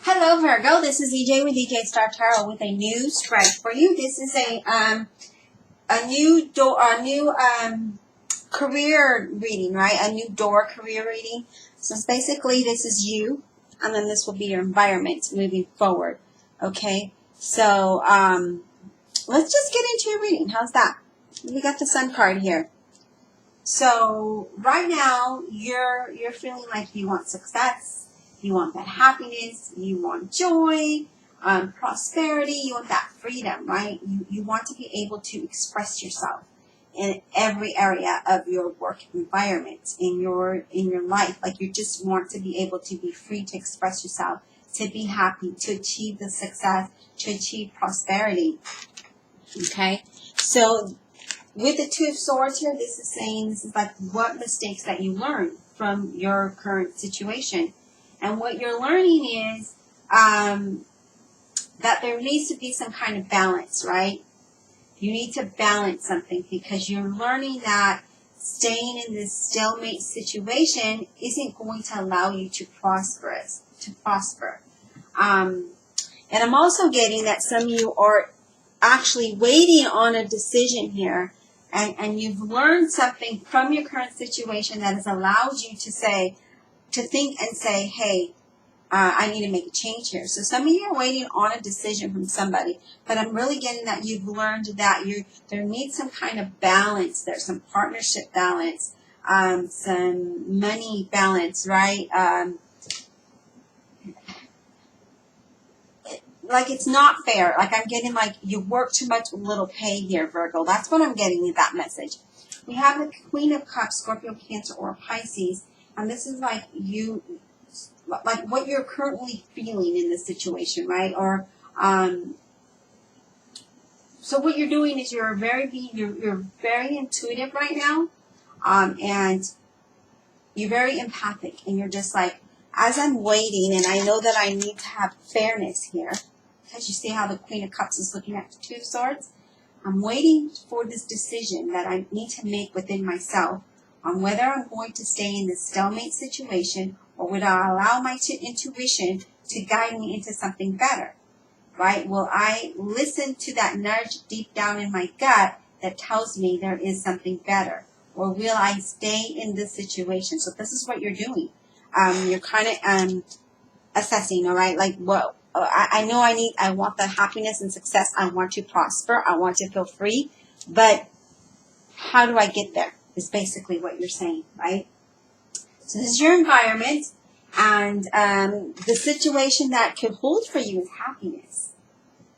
Hello Virgo, this is EJ with EJ Star Tarot with a new spread for you. This is a new career reading, right? A new door career reading. So it's basically this is you, and then this will be your environment moving forward. Okay, so let's just get into your reading. How's that? We got the Sun card here. So right now you're feeling like you want success. You want that happiness, you want joy, prosperity, you want that freedom, right? You want to be able to express yourself in every area of your work environment, in your life. Like you just want to be able to be free to express yourself, to be happy, to achieve the success, to achieve prosperity. Okay? So with the Two of Swords here, this is like what mistakes that you learned from your current situation. And what you're learning is that there needs to be some kind of balance, right? You need to balance something because you're learning that staying in this stalemate situation isn't going to allow you to prosper. And I'm also getting that some of you are actually waiting on a decision here, and you've learned something from your current situation that has allowed you to think and say, hey, I need to make a change here. So some of you are waiting on a decision from somebody, but I'm really getting that you've learned that there needs some kind of balance. There's some partnership balance, some money balance, right? Like it's not fair. Like I'm getting like you work too much with little pay here, Virgo. That's what I'm getting with that message. We have the Queen of Cups, Scorpio, Cancer, or Pisces. And this is like like what you're currently feeling in this situation, right? Or, so what you're doing is you're very intuitive right now, and you're very empathic, and you're just like, as I'm waiting, and I know that I need to have fairness here, because you see how the Queen of Cups is looking at the Two of Swords? I'm waiting for this decision that I need to make within myself on whether I'm going to stay in this stalemate situation or would I allow my intuition to guide me into something better, right? Will I listen to that nudge deep down in my gut that tells me there is something better? Or will I stay in this situation? So this is what you're doing. You're kind of assessing, all right? Like, well, I know I want the happiness and success. I want to prosper. I want to feel free. But how do I get there? Is basically what you're saying, right? So this is your environment, and the situation that could hold for you is happiness.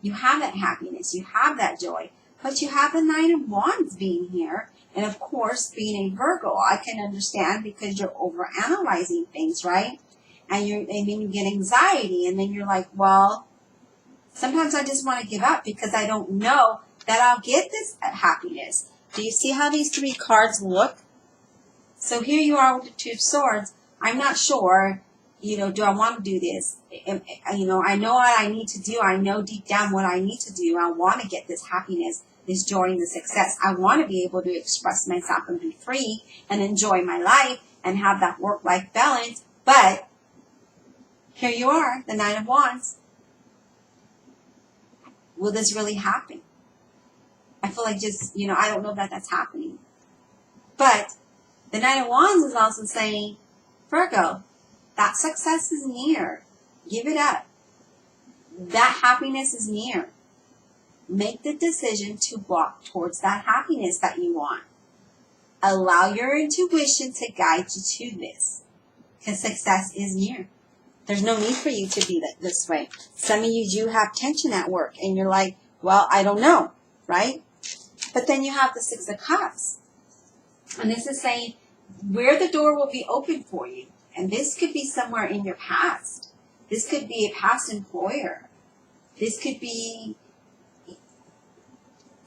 You have that happiness, you have that joy, but you have the Nine of Wands being here, and of course, being a Virgo, I can understand because you're overanalyzing things, right? And then you get anxiety, and then you're like, well, sometimes I just want to give up because I don't know that I'll get this happiness. Do you see how these three cards look? So here you are with the Two of Swords. I'm not sure, do I want to do this? I know what I need to do. I know deep down what I need to do. I want to get this happiness, this joy, and the success. I want to be able to express myself and be free and enjoy my life and have that work-life balance. But here you are, the Nine of Wands. Will this really happen? I feel like I don't know that that's happening. But the Nine of Wands is also saying, Virgo, that success is near. Give it up. That happiness is near. Make the decision to walk towards that happiness that you want. Allow your intuition to guide you to this, because success is near. There's no need for you to be this way. Some of you do have tension at work, and you're like, well, I don't know, right? But then you have the Six of Cups. And this is saying where the door will be open for you. And this could be somewhere in your past. This could be a past employer. This could be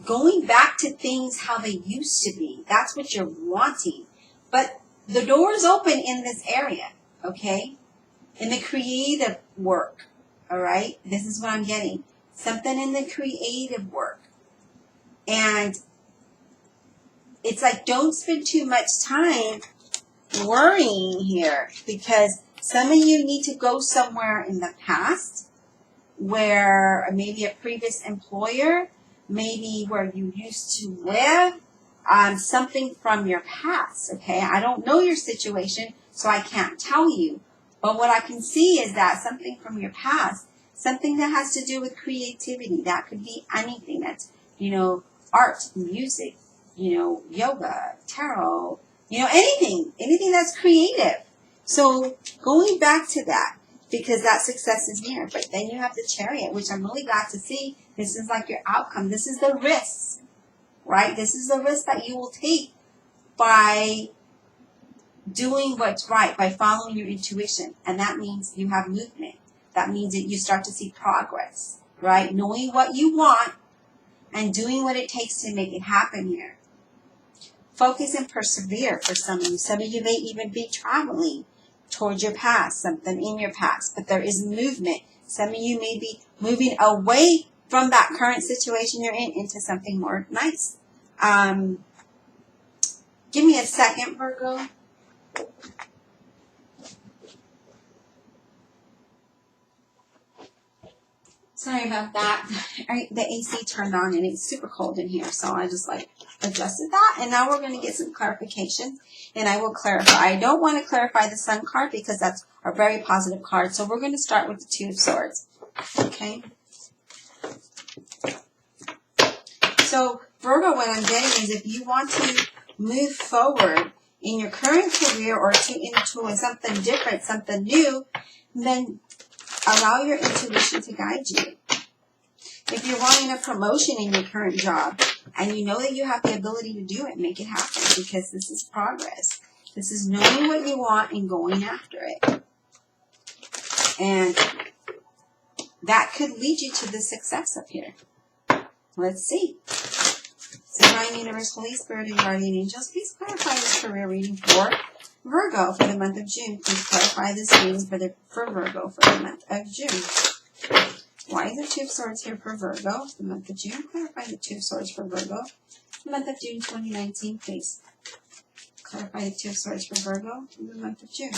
going back to things how they used to be. That's what you're wanting. But the door is open in this area, okay? In the creative work, all right? This is what I'm getting. Something in the creative work. And it's like, don't spend too much time worrying here, because Some of you need to go somewhere in the past where maybe a previous employer, maybe where you used to live, something from your past, okay? I don't know your situation, so I can't tell you. But what I can see is that something from your past, something that has to do with creativity, that could be anything that's, art, music, yoga, tarot, anything that's creative. So going back to that, because that success is near. But then you have the Chariot, which I'm really glad to see. This is like your outcome. This is the risk, right? This is the risk that you will take by doing what's right, by following your intuition. And that means you have movement. That means that you start to see progress, right? Knowing what you want and doing what it takes to make it happen here. Focus and persevere for some of you. Some of you may even be traveling towards your past, something in your past, but there is movement. Some of you may be moving away from that current situation you're in into something more nice. Give me a second, Virgo. Sorry about that. The AC turned on and it's super cold in here, so I just adjusted that. And now we're going to get some clarification, and I will clarify. I don't want to clarify the Sun card because that's a very positive card. So we're going to start with the Two of Swords. Okay. So Virgo, what I'm getting is if you want to move forward in your current career or into something different, something new, then allow your intuition to guide you. If you're wanting a promotion in your current job and you know that you have the ability to do it, make it happen, because this is progress. This is knowing what you want and going after it. And that could lead you to the success up here. Let's see. Divine Universe, Holy Spirit, and Guardian Angels, please clarify this career reading for Virgo for the month of June. Please clarify this reading for Virgo for the month of June. Why is the Two of Swords here for Virgo for the month of June? Clarify the Two of Swords for Virgo for the month of June 2019, please. Clarify the Two of Swords for Virgo for the month of June.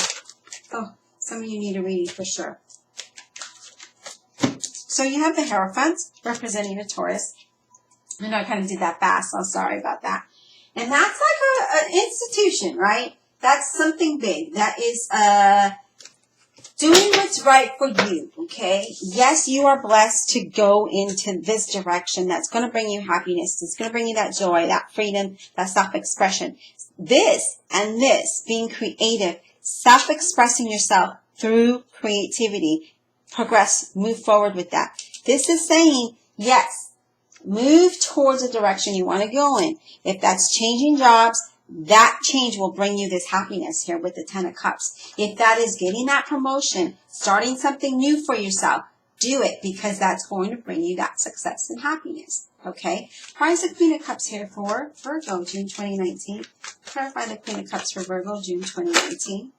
Oh, some of you need a reading for sure. So you have the Hierophant representing a Taurus. I know I kind of did that fast, so I'm sorry about that. And that's like an institution, right? That's something big. That is doing what's right for you, okay? Yes, you are blessed to go into this direction. That's going to bring you happiness. It's going to bring you that joy, that freedom, that self-expression. This, being creative, self-expressing yourself through creativity, progress, move forward with that. This is saying, yes, move towards the direction you want to go in. If that's changing jobs, that change will bring you this happiness here with the Ten of Cups. If that is getting that promotion, starting something new for yourself, do it, because that's going to bring you that success and happiness. Okay? Why is the Queen of Cups here for Virgo, June 2019? Clarify the Queen of Cups for Virgo, June 2019.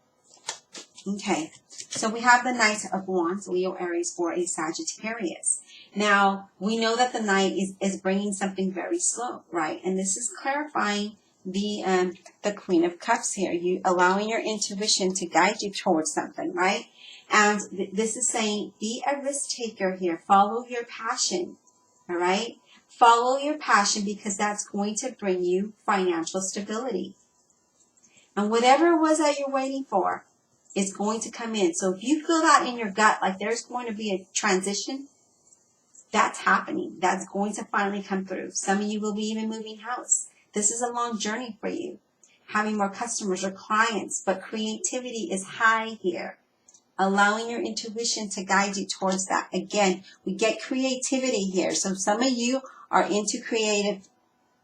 Okay. So we have the Knight of Wands, Leo, Aries, for a Sagittarius. Now, we know that the Knight is bringing something very slow, right? And this is clarifying the Queen of Cups here. You allowing your intuition to guide you towards something, right? And this is saying, be a risk taker here. Follow your passion, all right? Follow your passion, because that's going to bring you financial stability. And whatever it was that you're waiting for is going to come in. So if you feel that in your gut, like there's going to be a transition, that's happening. That's going to finally come through. Some of you will be even moving house. This is a long journey for you, having more customers or clients, but creativity is high here. Allowing your intuition to guide you towards that. Again, we get creativity here. So some of you are into creative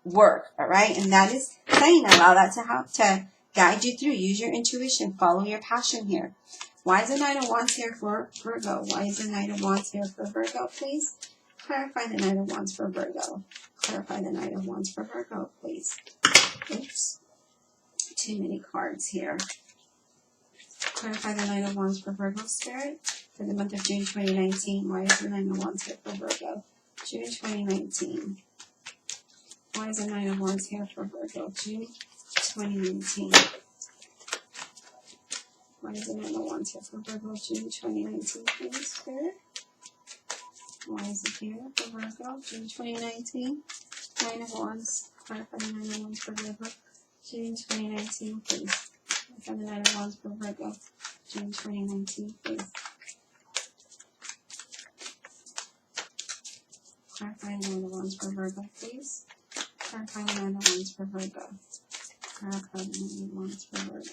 work, all right? And that is saying, allow that to help to guide you through. Use your intuition. Follow your passion here. Why is the Knight of Wands here for Virgo? Why is the Knight of Wands here for Virgo, please? Clarify the Knight of Wands for Virgo. Clarify the Knight of Wands for Virgo, please. Oops. Too many cards here. Clarify the Knight of Wands for Virgo, Spirit, for the month of June 2019. Why is the Knight of Wands here for Virgo? June 2019. Why is the Knight of Wands here for Virgo? June 2019. Why is the Nine of Wands here for Virgo, June 2019, please, Spirit? Why is it here for Virgo, June 2019? Nine of Wands. Clarify the Nine of Wands for Virgo, June 2019, please. Clarify the Nine of Wands for Virgo, June 2019, please. Clarify the Nine of Wands for Virgo, please. Clarify the Nine of Wands for Virgo. Clarify the Nine of Wands for Virgo.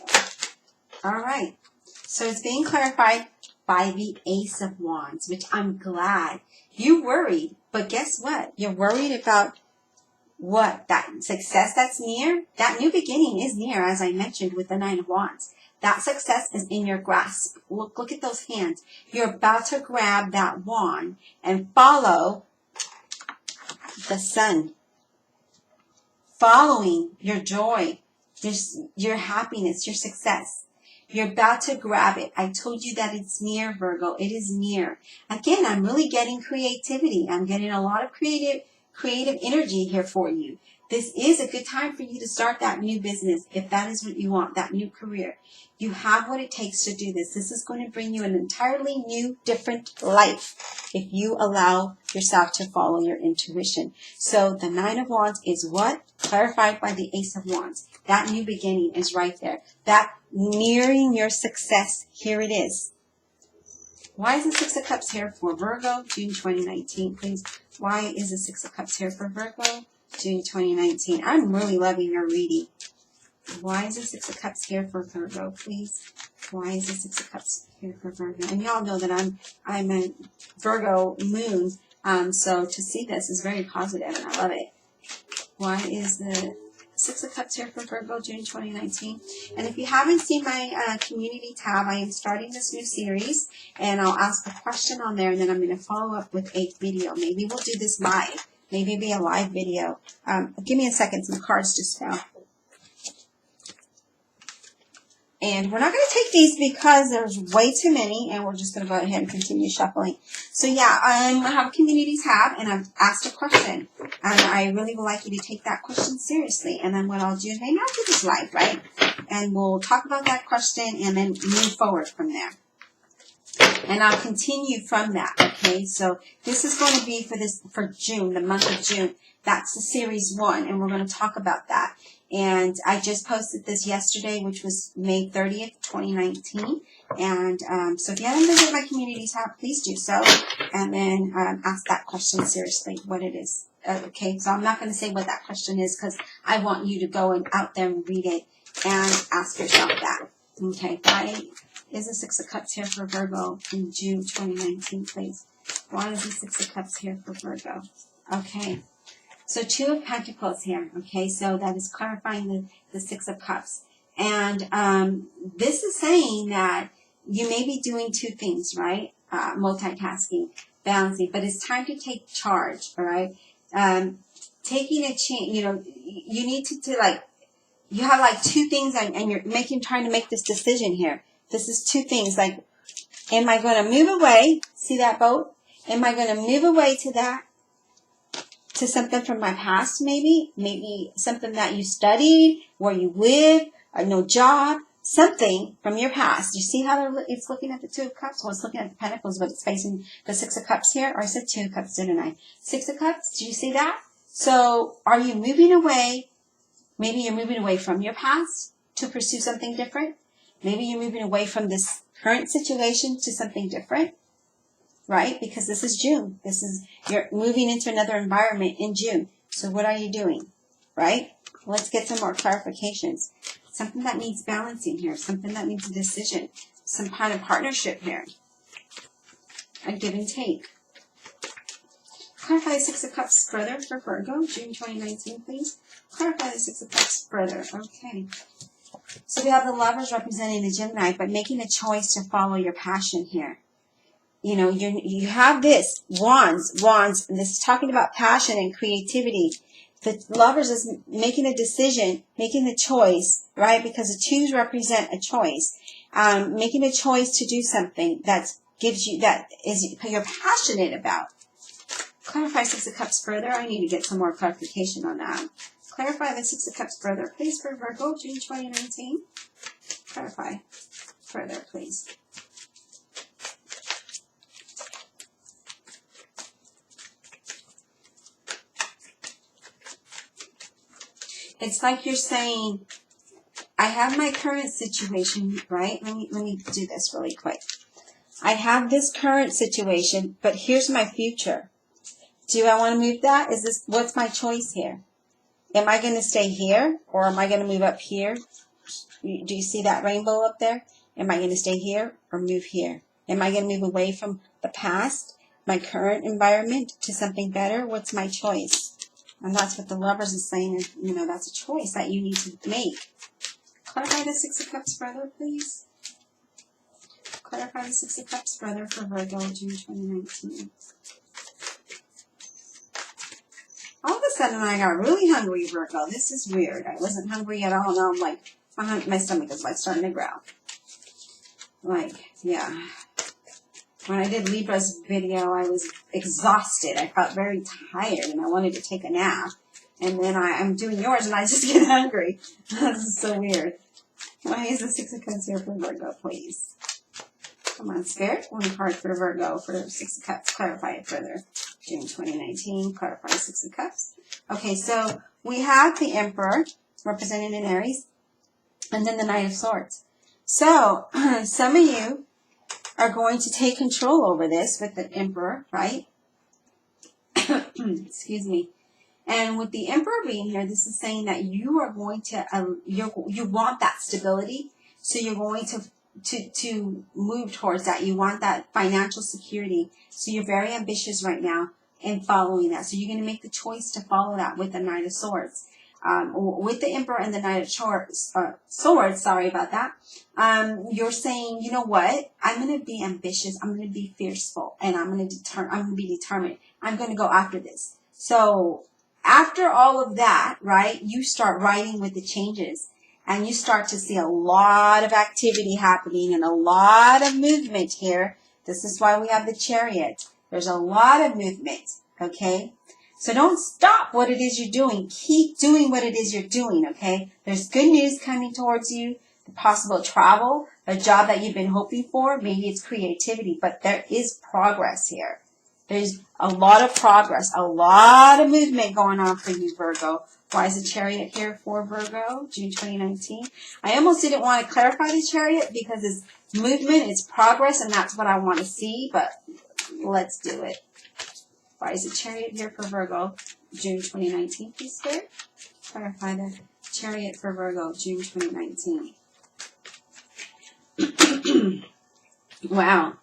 All right. So it's being clarified by the Ace of Wands, which I'm glad. You worried, but guess what? You're worried about what? That success that's near? That new beginning is near, as I mentioned with the Nine of Wands. That success is in your grasp. Look at those hands. You're about to grab that wand and follow the sun. Following your joy, your happiness, your success. You're about to grab it. I told you that it's near, Virgo. It is near. Again, I'm really getting creativity. I'm getting a lot of creative energy here for you. This is a good time for you to start that new business if that is what you want, that new career. You have what it takes to do this. This is going to bring you an entirely new, different life if you allow yourself to follow your intuition. So the Nine of Wands is what? Clarified by the Ace of Wands. That new beginning is right there. That nearing your success, here it is. Why is the Six of Cups here for Virgo, June 2019, please? Why is the Six of Cups here for Virgo, June 2019? I'm really loving your reading. Why is the Six of Cups here for Virgo, please? Why is the Six of Cups here for Virgo? And y'all know that I'm a Virgo moon, so to see this is very positive, and I love it. Why is the Six of Cups here for Virgo, June 2019? And if you haven't seen my community tab, I am starting this new series, and I'll ask a question on there, and then I'm going to follow up with a video. Maybe we'll do this live. Maybe it'll be a live video. Give me a second. Some cards just fell. And we're not going to take these because there's way too many, and we're just going to go ahead and continue shuffling. So yeah, I have a community tab, and I've asked a question. And I really would like you to take that question seriously. And then what I'll do is maybe I'll do this live, right? And we'll talk about that question and then move forward from there. And I'll continue from that, okay? So this is going to be for June, the month of June. That's the series 1, and we're going to talk about that. And I just posted this yesterday, which was May 30th, 2019. And so if you haven't visited my community tab, please do so. And then ask that question seriously, what it is. Okay, so I'm not going to say what that question is because I want you to go out there and read it and ask yourself that. Okay, why is the Six of Cups here for Virgo in June 2019, please? Why is the Six of Cups here for Virgo? Okay. So Two of Pentacles here, okay, so that is clarifying the Six of Cups. And this is saying that you may be doing two things, right? Multitasking, balancing, but it's time to take charge, all right? Taking a change, you know, you need to like, you have like two things and you're trying to make this decision here. This is two things, like, am I going to move away? See that boat? Am I going to move away to that? To something from my past, maybe something that you studied, where you live, or no job, something from your past. You see how it's looking at the Two of Cups? Well, it's looking at the Pentacles, but it's facing the Six of Cups here. Or I said Two of Cups, didn't I? Six of Cups, did you see that? So are you moving away? Maybe you're moving away from your past to pursue something different. Maybe you're moving away from this current situation to something different. Right? Because this is June. You're moving into another environment in June. So what are you doing? Right? Let's get some more clarifications. Something that needs balancing here. Something that needs a decision. Some kind of partnership here. A give and take. Clarify the Six of Cups further for Virgo, June 2019, please. Clarify the Six of Cups further. Okay. So we have the Lovers representing the Gemini, but making a choice to follow your passion here. You know, you have this, wands, this is talking about passion and creativity. The Lovers is making a decision, making the choice, right? Because the twos represent a choice. Making a choice to do something that you're passionate about. Clarify Six of Cups further. I need to get some more clarification on that. Clarify the Six of Cups further, please, for Virgo, June 2019. Clarify. further, please. It's like you're saying, I have my current situation, right? Let me do this really quick. I have this current situation, but here's my future. Do I want to move that? What's my choice here? Am I going to stay here, or am I going to move up here? Do you see that rainbow up there? Am I going to stay here or move here? Am I going to move away from the past, my current environment, to something better? What's my choice? And that's what the Lovers is saying. You know, that's a choice that you need to make. Clarify the Six of Cups further, please. Clarify the Six of Cups further for Virgo, June 2019. All of a sudden, I got really hungry, Virgo. This is weird. I wasn't hungry at all. Now I'm like, my stomach is like starting to growl. Like, yeah. When I did Libra's video, I was exhausted. I felt very tired, and I wanted to take a nap. And then I'm doing yours, and I just get hungry. This is so weird. Why is the Six of Cups here for Virgo, please? Come on, Spirit. One card for Virgo for Six of Cups. Clarify it further. June 2019. Clarify Six of Cups. Okay, so we have the Emperor represented in Aries, and then the Knight of Swords. So some of you are going to take control over this with the Emperor, right? Excuse me. And with the Emperor being here, this is saying that you are going to, you want that stability, so you're going to move towards that. You want that financial security, so you're very ambitious right now in following that. So you're going to make the choice to follow that with the Knight of Swords. With the Emperor and the Knight of Swords, sorry about that, you're saying, you know what, I'm going to be ambitious, I'm going to be fearful, and I'm going to be determined. I'm going to go after this. So after all of that, right, you start writing with the changes, and you start to see a lot of activity happening and a lot of movement here. This is why we have the Chariot. There's a lot of movement, okay? So don't stop what it is you're doing. Keep doing what it is you're doing, okay? There's good news coming towards you, the possible travel, a job that you've been hoping for. Maybe it's creativity, but there is progress here. There's a lot of progress, a lot of movement going on for you, Virgo. Why is the Chariot here for Virgo, June 2019? I almost didn't want to clarify the Chariot because it's movement, it's progress, and that's what I want to see, but let's do it. Why is the Chariot here for Virgo, June 2019, please, Spirit? Clarify the Chariot for Virgo, June 2019. Wow.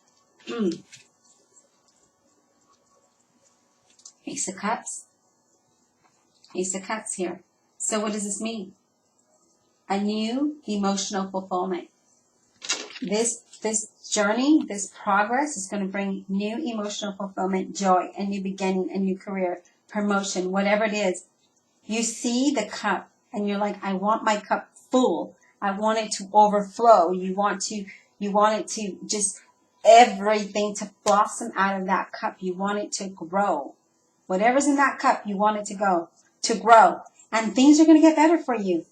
Ace of Cups. Ace of Cups here. So what does this mean? A new emotional fulfillment. This journey, this progress is going to bring new emotional fulfillment, joy, a new beginning, a new career, promotion, whatever it is. You see the cup and you're like, I want my cup full. I want it to overflow. You want it to just everything to blossom out of that cup. You want it to grow. Whatever's in that cup, you want it to grow. And things are going to get better for you.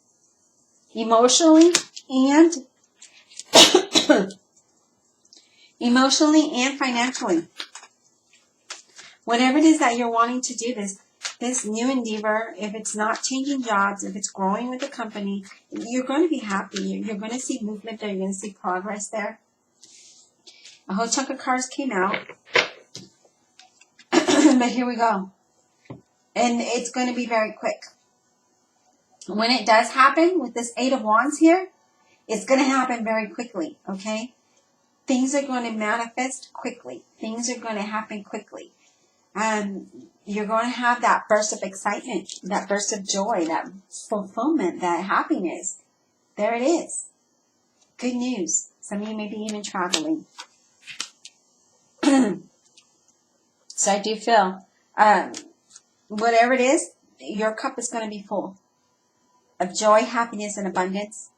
Emotionally and financially. Whatever it is that you're wanting to do, this new endeavor, if it's not changing jobs, if it's growing with the company, you're going to be happy. You're going to see movement there. You're going to see progress there. A whole chunk of cards came out. But here we go. And it's going to be very quick. When it does happen with this Eight of Wands here, it's going to happen very quickly, okay? Things are going to manifest quickly. Things are going to happen quickly. You're going to have that burst of excitement, that burst of joy, that fulfillment, that happiness. There it is. Good news. Some of you may be even traveling. So I do feel, whatever it is, your cup is going to be full of joy, happiness, and abundance.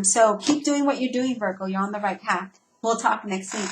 So keep doing what you're doing, Virgo. You're on the right path. We'll talk next week.